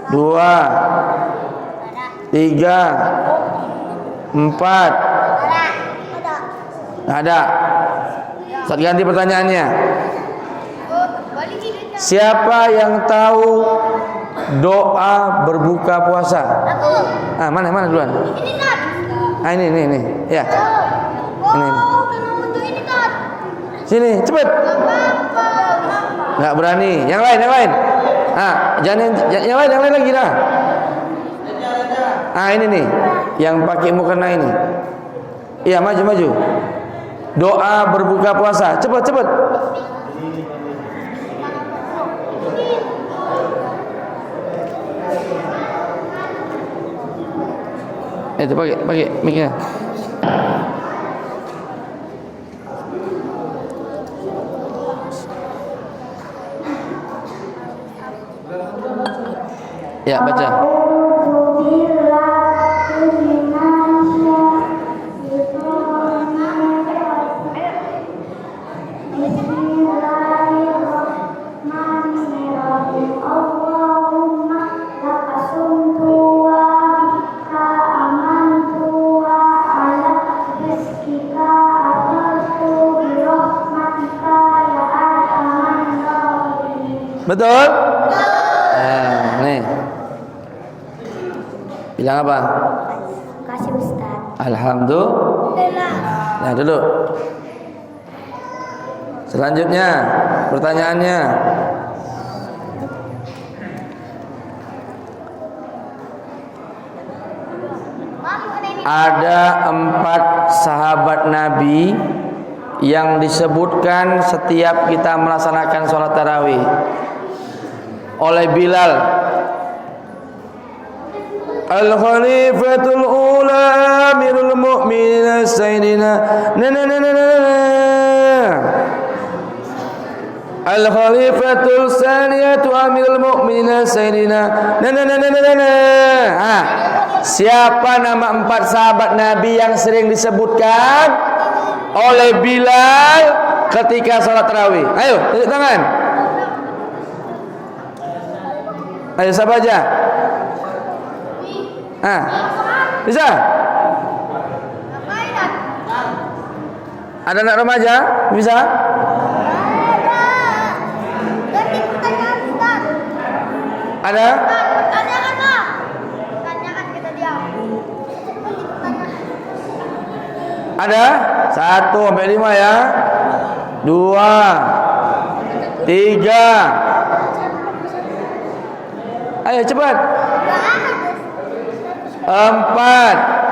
A: 2, 3, 4. Nggak ada. Ustaz ganti pertanyaannya. Siapa yang tahu doa berbuka puasa? Mana duluan? Ini. Ya. Ini. Sini, cepet. Nggak berani. Yang lain. Jangan yang lain lagi dah. Ini nih, yang pakai mukena ini. Iya, maju. Doa berbuka puasa. Cepet. Itu pakai mic-nya. Ya, baca. Betul? Nih. Bilang apa?
B: Kasih Ustaz.
A: Alhamdulillah. Nah, duduk. Selanjutnya, pertanyaannya. Ada 4 sahabat Nabi yang disebutkan setiap kita melaksanakan sholat tarawih oleh Bilal. Al-Khalifatul Ula Amirul Mu'minin Sayyidina Al-Khalifatul Saniyatu Amirul Mu'minin Sayyidina Siapa nama 4 sahabat Nabi yang sering disebutkan oleh Bilal ketika sholat tarawih? Ayo, tunjuk tangan. Ayo, siapa aja? Bisa? Ada anak remaja? Bisa? Ada? Ada? 1 sampai 5 ya. 2, 3. Ayo cepat. 4.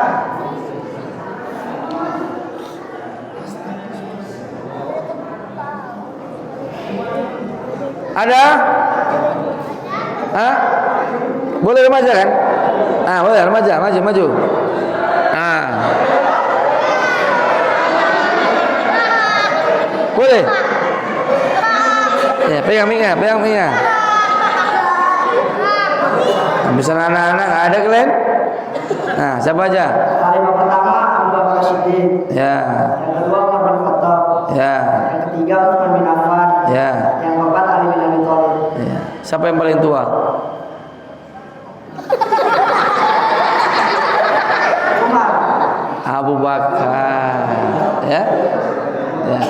A: Ada? Boleh remaja kan? Boleh remaja, maju. Boleh? Ya, pegang mic-nya. Bisa anak-anak nggak ada kalian? Siapa aja?
C: Kalimat pertama Abu Bakar Siddiq.
A: Ya.
C: Yang kedua Umar bin Khattab.
A: Ya.
C: Yang ketiga Utsman bin Affan.
A: Ya.
C: Yang keempat Ali bin Abi Thalib.
A: Ya. Siapa yang paling tua?
C: Umar.
A: Abu Bakar. Ya.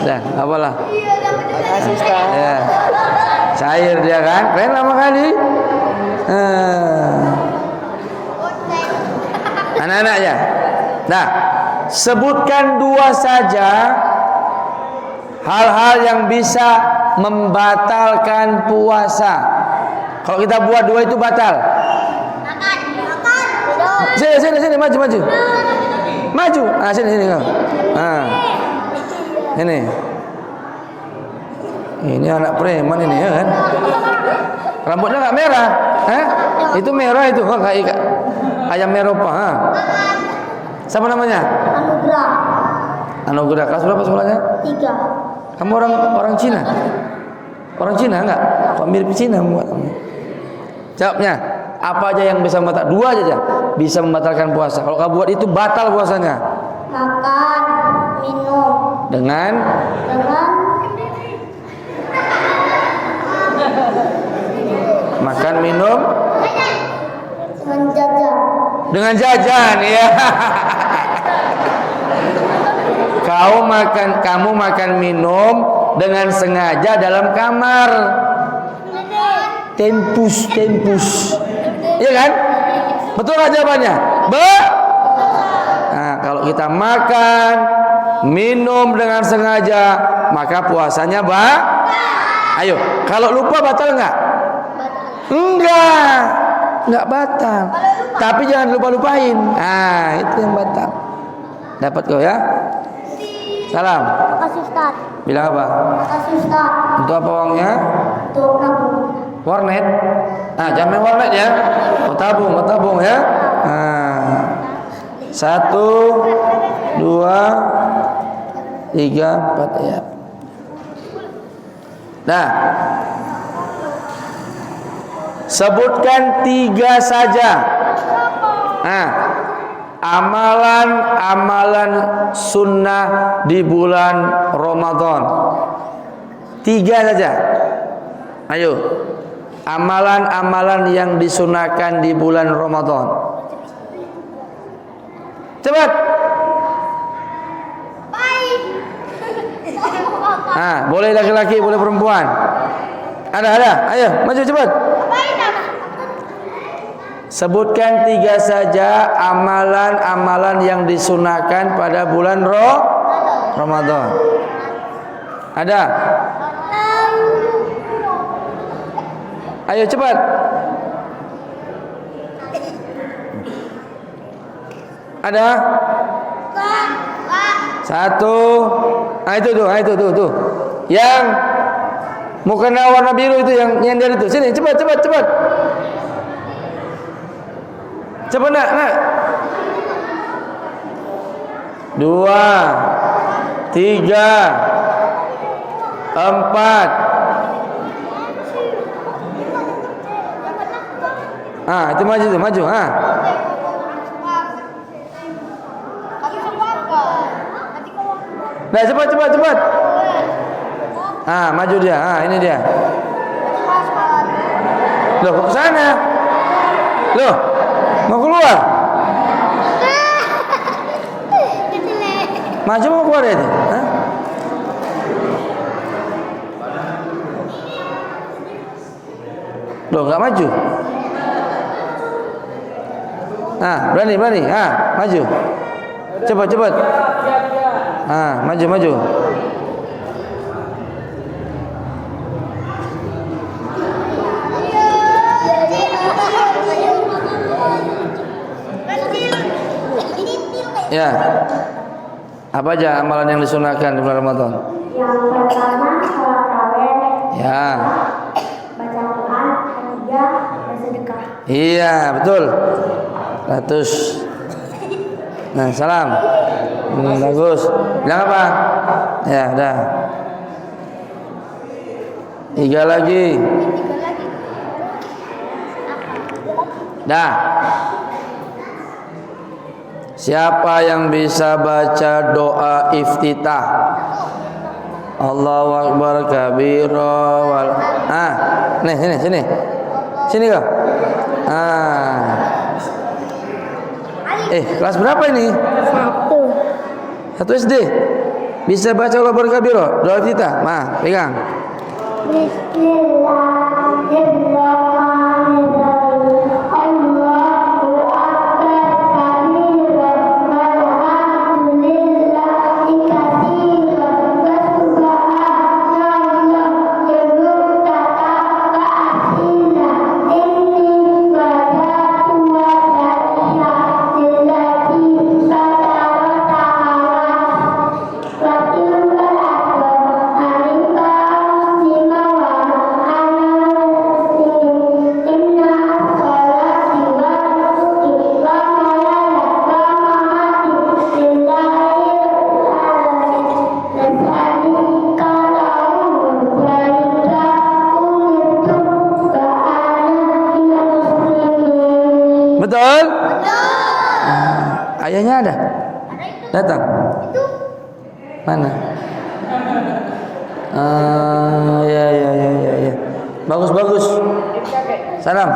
A: Dah, apalah.
C: Makasih Ustaz.
A: Ya. Cair dia kan? Keren lama kali. Anak-anaknya. Nah, sebutkan 2 saja hal-hal yang bisa membatalkan puasa. Kalau kita buat 2 itu batal. Sini, maju. Maju. Sini kau. Ini. Ini anak preman ini ya kan. Rambutnya enggak merah. Itu merah itu. Kayak ayam Eropa. Siapa namanya? Anugerah. Kelas berapa sekolahnya?
B: 3.
A: Kamu orang Cina? Orang Cina enggak? Kok mirip Cina buat kamu? Jawabnya, apa aja yang bisa membatalkan? 2 aja bisa membatalkan puasa. Kalau kamu buat itu batal puasanya.
B: Makan, minum.
A: Dengan makan, minum, dengan jajan ya. Kamu makan minum dengan sengaja dalam kamar. Tempus. Iya kan? Betul nggak jawabannya? Nah, kalau kita makan, minum dengan sengaja, maka puasanya Ayo, kalau lupa batal nggak? Enggak batal. Tapi jangan lupa-lupain. Nah, itu yang batal. Dapat kau ya? Salam.
B: Makasih Ustaz.
A: Bilang apa?
B: Makasih Ustaz.
A: Untuk apa uangnya?
B: Untuk nabung.
A: Warnet. Jangan main warnet ya. Kau tabung ya. 1, 2, 3, 4 ya. Nah, sebutkan 3 saja. Amalan sunnah di bulan Ramadan. 3 saja. Ayo. Amalan-amalan yang disunahkan di bulan Ramadan. Cepat. Boleh laki-laki, boleh perempuan. Ada. Ayo, maju cepat. Sebutkan 3 saja amalan-amalan yang disunahkan pada bulan Ramadan. Ada? Ayo cepat. Ada? 1. Itu tuh. Yang mukena warna biru itu yang dari itu. Sini cepat. Cepat nak. 2, 3, 4. Itu maju. Nah, cepat. Maju dia. Ini dia. Loh, kok ke sana? Loh, mau keluar? Maju mau keluar itu? Loh, enggak maju. Berani. Maju. Cepat. Maju. Ya. Apa aja amalan yang disunahkan di bulan Ramadan?
B: Yang pertama sholat tarawih.
A: Ya.
B: Baca Quran, ketiga bersedekah.
A: Iya, betul. 100. Nah, salam. Bagus. Bilang apa? Ya, dah. 3 lagi. Dah. Siapa yang bisa baca doa iftitah? Allahu Akbar kabira wal. Sini. Sini kau. Kelas berapa ini? 1 SD. Bisa baca Allahu Akbar kabira doa iftitah? Pegang.
B: Bismillahirrahmanirrahim.
A: Betul? Ayahnya ada? Datang? Mana? Ya. Bagus. Salam.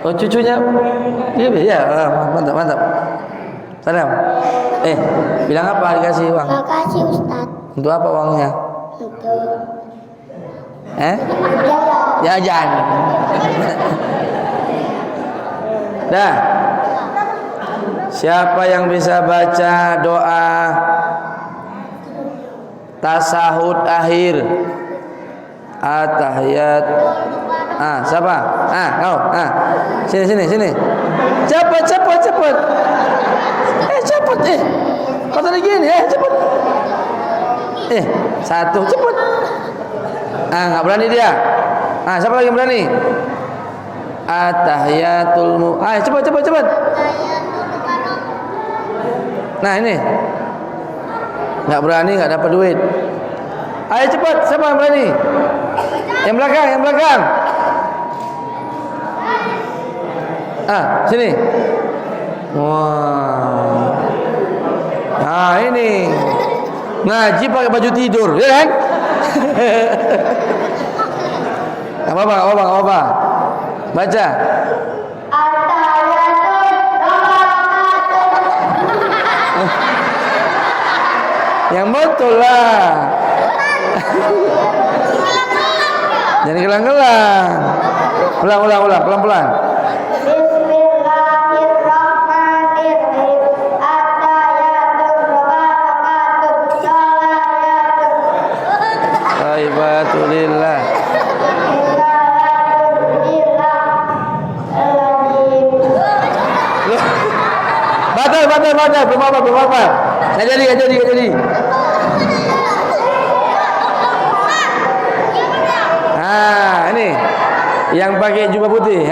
A: Oh, cucunya? Iya. Mantap. Salam. Bilang apa dikasih uang?
B: Makasih Ustaz.
A: Untuk apa uangnya?
B: Untuk
A: Jajan. Dah. Siapa yang bisa baca doa tasahud akhir? At-tahiyat. Siapa? Kau. Sini. Cepat. Cepat. Kau tadi gini, cepat. Satu, cepat. Enggak berani dia. Siapa lagi yang berani? At-tahiyatul cepat. Nah, ini. Enggak berani, enggak dapat duit. Ayo cepat, siapa yang berani? Yang belakang. Sini. Wah. Ini. Ngaji pakai baju tidur, ya kan? Apa? Baca. Yang betul lah. Jangan gelang-gelang. Ulang, pelan-pelan.
B: Bismillahirrahmanirrahim.
A: Taibatulillah. Batal. Belum apa. Nggak jadi. Ini yang pakai jubah putih.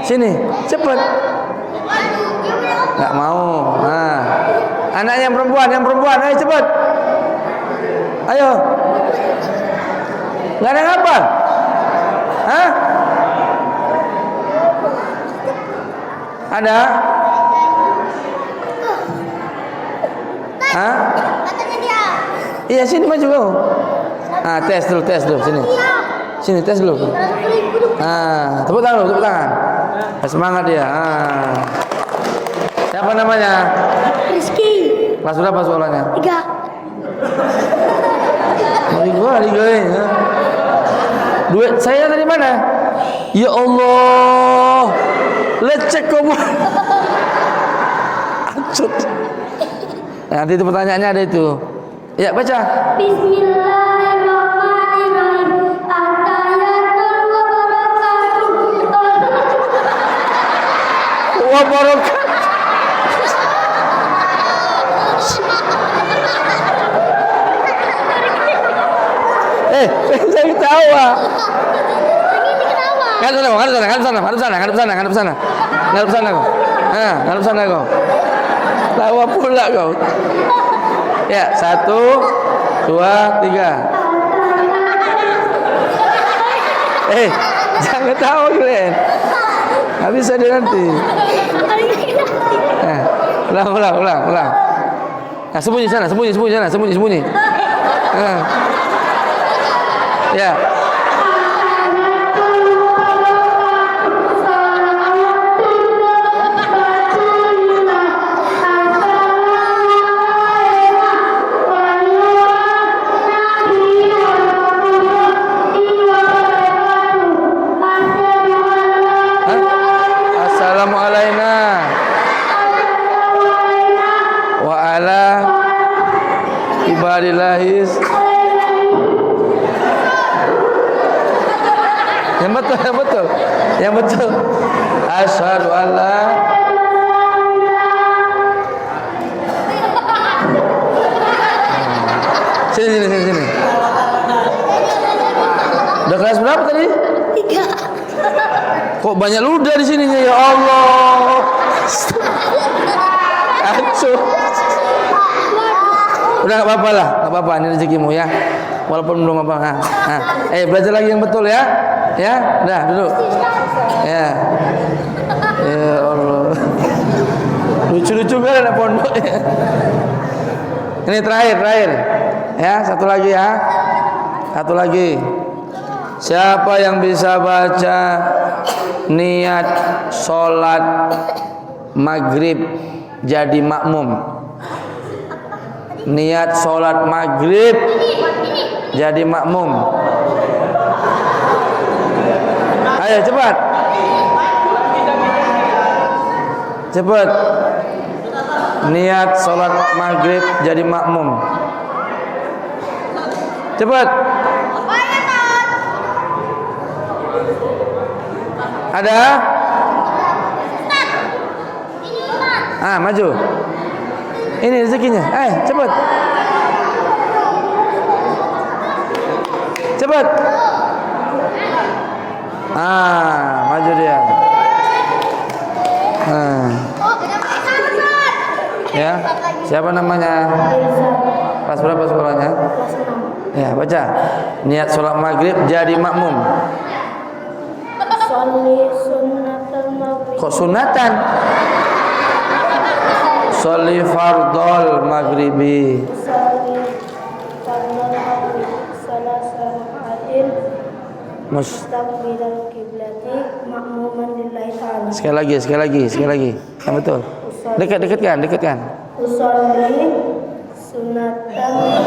A: Sini, cepat. Nggak mau. Anaknya yang perempuan, ayo cepat. Ayo. Nggak ada ngapa? Ada? Iya, sini maju kau. Tes dulu sini. Sini tes dulu. Tepuk tangan. Semangat dia. Siapa namanya?
B: Rizky.
A: Kelas berapa sekolahnya?
B: 3.
A: Liga. Duit saya dari mana? Ya Allah. Lecek kamu. Ancut. Nanti itu pertanyaannya ada itu. Ya, baca.
B: Bismillahirrahmanirrahim. At-tahiyatul
A: Wabarakatuh. Saya ketawa. Ngadep sana kau. Tawa pula kau. Ya, 1, 2, 3. Jangan tawa kalian. Nggak bisa dia nanti. Ulang. Sembunyi sana. Ya. Ibadillahis. Yang betul. Asyhadu alla. Sini. Udah kelas berapa tadi? 3. Kok banyak ludah di sininya, ya Allah. Acuh. Udah nggak apa-apa, ini rezekimu ya. Walaupun belum apa. Belajar lagi yang betul ya. Ya, udah duduk. Ya. Lucu-lucu kan anak pondok. Ini terakhir. Ya, satu lagi ya. Satu lagi. Siapa yang bisa baca niat sholat maghrib jadi makmum? Niat sholat maghrib jadi makmum. Ayo cepat. Cepat. Niat sholat maghrib jadi makmum. Cepat. Ada? Maju. Ini rezekinya. Cepat. Cepat. Maju dia. Ya, siapa namanya? Kelas berapa sekolahnya? Ya, baca. Niat sholat maghrib jadi makmum.
B: Sholli sunnatal maghrib.
A: Kok sunatan? Sholli fardhol maghribi.
B: Sholli fardhol maghrib salasa rakaatin mustaqbilal qiblati ma'muman lillahi ta'ala.
A: Sekali lagi. Yang betul. Dekatkan.
B: Usolli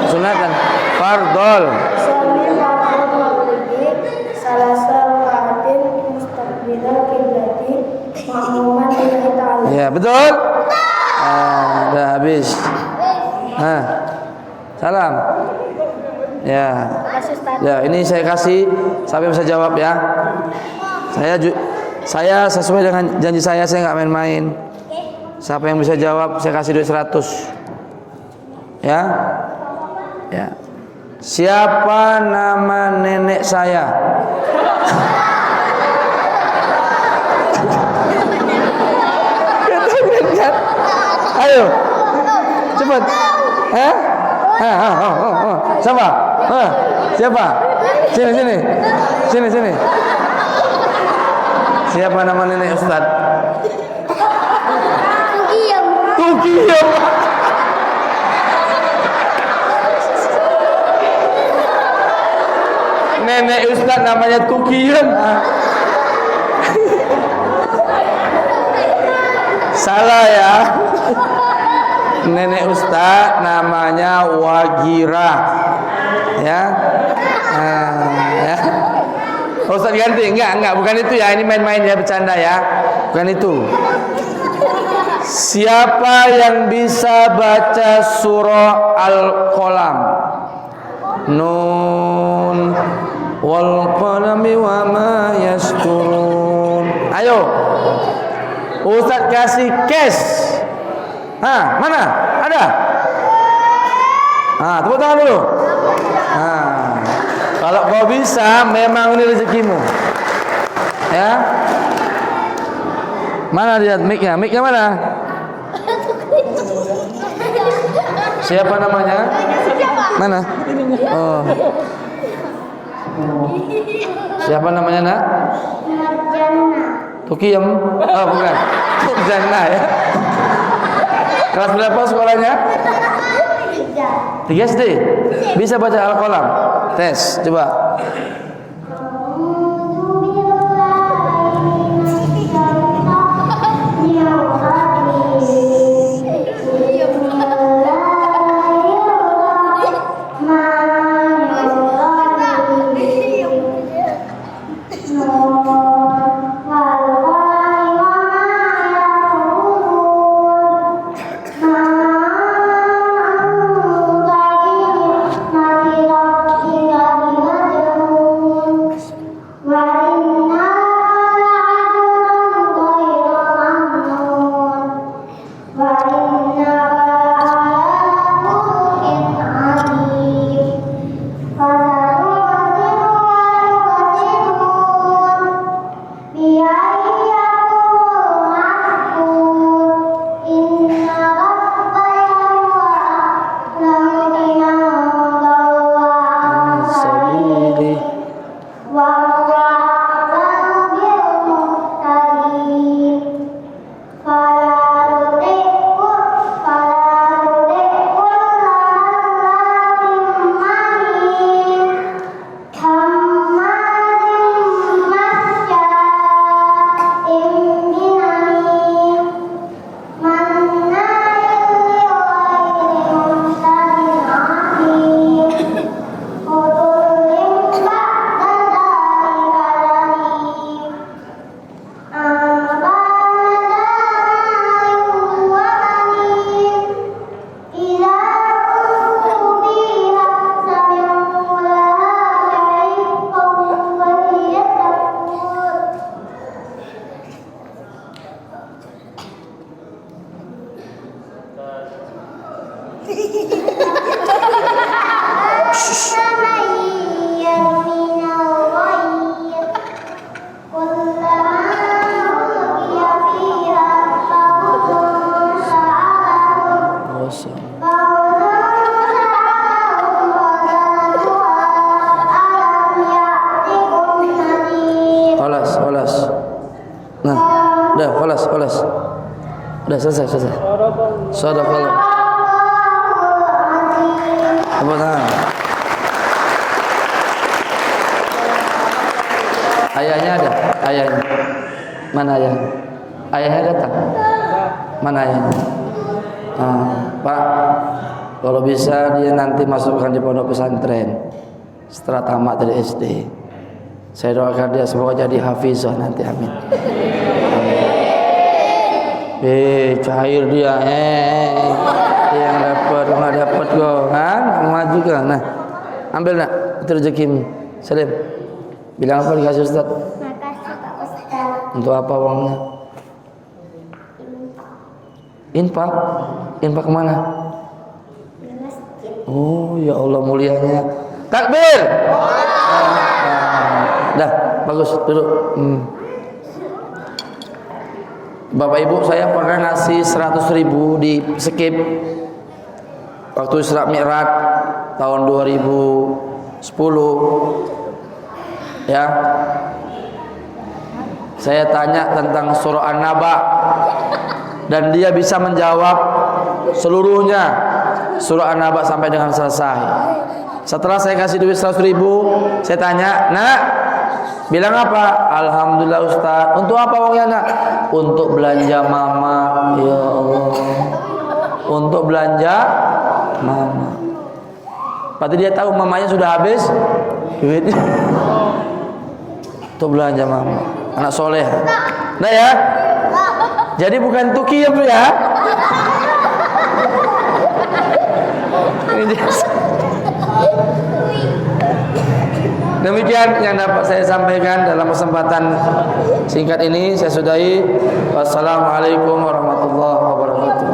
B: sunatan
A: fardhol.
B: Sholli fardhol maghribi salasa rakaatin mustaqbilal qiblati ma'muman lillahi ta'ala.
A: Ya, betul. Dah habis. Salam. Ya. Ya, ini saya kasih sampai bisa jawab ya. Saya sesuai dengan janji saya enggak main-main. Siapa yang bisa jawab saya kasih duit 100. Ya. Ya. Siapa nama nenek saya? Ayo. Cepat. Siapa? Siapa? Sini. Siapa nama nenek Ustaz? Tukiyam. Nenek Ustaz namanya Tukiyam. Salah ya. Nenek Ustaz namanya Wagira. Ya. Ya. Ustaz ganti. Enggak, bukan itu ya. Ini main-main ya, bercanda ya. Bukan itu. Siapa yang bisa baca surah Al-Qalam? Nun wal qalami wa ma yasturun. Ayo. Ustaz kasih cash. Mana? Ada? Tepuk tangan dulu. Kalau kau bisa, memang ini rezekimu. Ya. Mana lihat mic-nya? Mic-nya mana? Siapa namanya? Mana? Oh. Siapa namanya, Nak? Tukiyam. Oh, bukan. Tukjana ya. Kelas berapa sekolahnya? 3 SD. Bisa baca Al-Qalam? Tes, coba. Olas. Nah, udah, olas. Udah selesai. Sadaqallah. Apa tangan? Ayahnya ada? Ayahnya. Mana ayahnya? Ayahnya datang? Mana ayahnya? Pak, kalau bisa dia nanti masukkan di pondok pesantren setelah tamat dari SD. Saya doakan dia semoga jadi hafizah nanti, amin. Cair dia, yang dapat nggak dapat kok, kan? Maju kan? Nah, ambil nak, itu rezekimu. Salim, bilang apa dikasih Ustaz?
B: Makasih Pak Ustaz.
A: Untuk apa uangnya? Infak kemana? Oh ya Allah mulianya. Takbir. Dah, bagus, duduk. Bapak Ibu, saya pernah ngasih 100.000 di skip waktu Isra Mi'raj tahun 2010. Ya. Saya tanya tentang surah An-Naba dan dia bisa menjawab seluruhnya surah An-Naba sampai dengan selesai. Setelah saya kasih duit 100.000, saya tanya, "Nak, bilang apa?" "Alhamdulillah Ustaz." "Untuk apa uangnya, Nak?" "Untuk belanja mama." Ya Allah. Untuk belanja mama. Berarti dia tahu mamanya sudah habis duitnya. Untuk belanja mama. Anak soleh. Nah ya. Jadi bukan tuki ya, Bro ya. Demikian yang dapat saya sampaikan dalam kesempatan singkat ini. Saya sudahi. Wassalamualaikum warahmatullahi wabarakatuh.